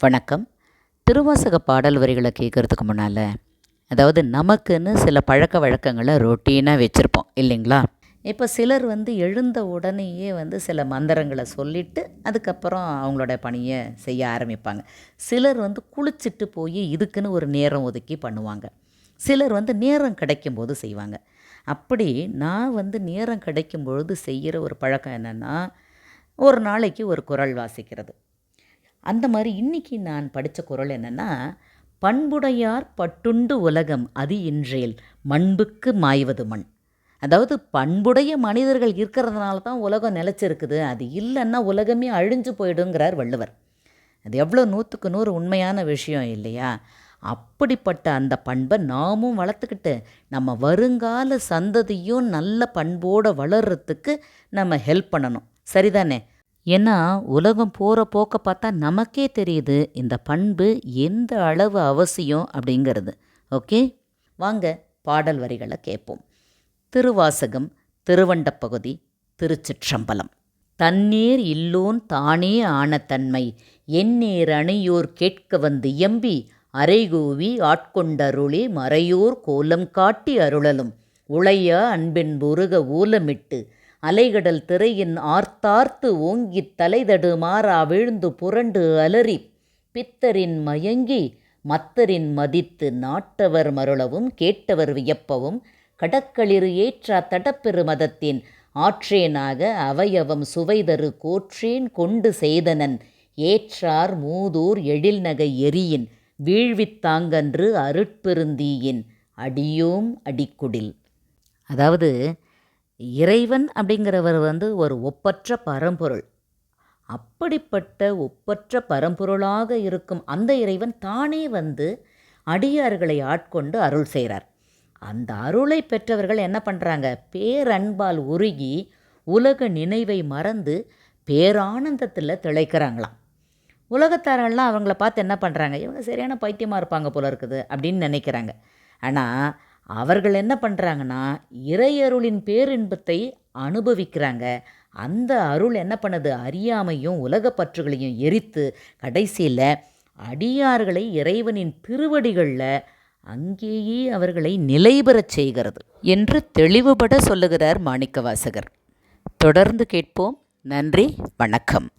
வணக்கம். திருவாசக பாடல் வரிகளை கேட்குறதுக்கு முன்னால், அதாவது நமக்குன்னு சில பழக்க வழக்கங்களை ரொட்டீனாக வச்சுருப்போம் இல்லைங்களா? இப்போ சிலர் எழுந்த உடனேயே சில மந்திரங்களை சொல்லிவிட்டு அதுக்கப்புறம் அவங்களோட பணியை செய்ய ஆரம்பிப்பாங்க. சிலர் குளிச்சுட்டு போய் இதுக்குன்னு ஒரு நேரம் ஒதுக்கி பண்ணுவாங்க. சிலர் நேரம் கிடைக்கும்போது செய்வாங்க. அப்படி நான் நேரம் கிடைக்கும் பொழுது செய்கிற ஒரு பழக்கம் என்னென்னா, ஒரு நாளைக்கு ஒரு குறள் வாசிக்கிறது. அந்த மாதிரி இன்றைக்கி நான் படித்த குறள் என்னென்னா, பண்புடையார் பட்டுண்டு உலகம் அது இன்றேல் மண்புக்கு மாய்வது மண். அதாவது பண்புடைய மனிதர்கள் இருக்கிறதுனால தான் உலகம் நிலச்சிருக்குது, அது இல்லைன்னா உலகமே அழிஞ்சு போயிடுங்கிறார் வள்ளுவர். அது எவ்வளோ 100க்கு 100 உண்மையான விஷயம் இல்லையா? அப்படிப்பட்ட அந்த பண்பை நாமும் வளர்த்துக்கிட்டு நம்ம வருங்கால சந்ததியும் நல்ல பண்போடு வளர்கிறதுக்கு நம்ம ஹெல்ப் பண்ணணும். சரிதானே? ஏன்னா உலகம் போகிற போக்க பார்த்தா நமக்கே தெரியுது இந்த பண்பு எந்த அளவு அவசியம் அப்படிங்கிறது. ஓகே, வாங்க பாடல் வரிகளை கேட்போம். திருவாசகம், திருவண்டப்பகுதி, திருச்சிற்றம்பலம். தன்னேர் இல்லோன் தானே ஆன தன்மை எந்நேர் அணையோர் கேட்க வந்து எம்பி அரைகூவி ஆட்கொண்டருளே மறையோர் கோலம் காட்டி அருளலும் உளைய அன்பின் உருக ஊலமிட்டு அலைகடல் திரையின் ஆர்த்தார்த்து ஓங்கித் தலைதடு மாறா விழுந்து புரண்டு அலறி பித்தரின் மயங்கி மத்தரின் மதித்து நாட்டவர் மருளவும் கேட்டவர் வியப்பவும் கடக்களிறு ஏற்றா தடப்பெரு மதத்தின் ஆற்றேனாக அவயவம் சுவைதரு கோற்றேன் கொண்டு செய்தனன் ஏற்றார் மூதூர் எழில்நகை எரியின் வீழ்வித்தாங்கன்று அருட்பெருந்தீயின் அடியோம் அடிக்குடில். அதாவது இறைவன் அப்படிங்கிறவர் ஒரு ஒப்பற்ற பரம்பொருள். அப்படிப்பட்ட ஒப்பற்ற பரம்பொருளாக இருக்கும் அந்த இறைவன் தானே அடியார்களை ஆட்கொண்டு அருள் செய்கிறார். அந்த அருளை பெற்றவர்கள் என்ன பண்ணுறாங்க? பேரன்பால் உருகி உலக நினைவை மறந்து பேரானந்தத்தில் திளைக்கிறாங்களாம். உலகத்தாரெல்லாம் அவங்கள பார்த்து என்ன பண்ணுறாங்க? இவங்க சரியான பைத்தியமாக இருப்பாங்க போல இருக்குது அப்படின்னு நினைக்கிறாங்க. ஆனால் அவர்கள் என்ன பண்ணுறாங்கன்னா, இறையருளின் பேரின்பத்தை அனுபவிக்கிறாங்க. அந்த அருள் என்ன பண்ணுது? அறியாமையும் உலகப்பற்றுகளையும் எரித்து கடைசியில் அடியார்களை இறைவனின் திருவடிகளில் அங்கேயே அவர்களை நிலைபெறச் செய்கிறது என்று தெளிவுபட சொல்லுகிறார் மாணிக்கவாசகர். தொடர்ந்து கேட்போம். நன்றி, வணக்கம்.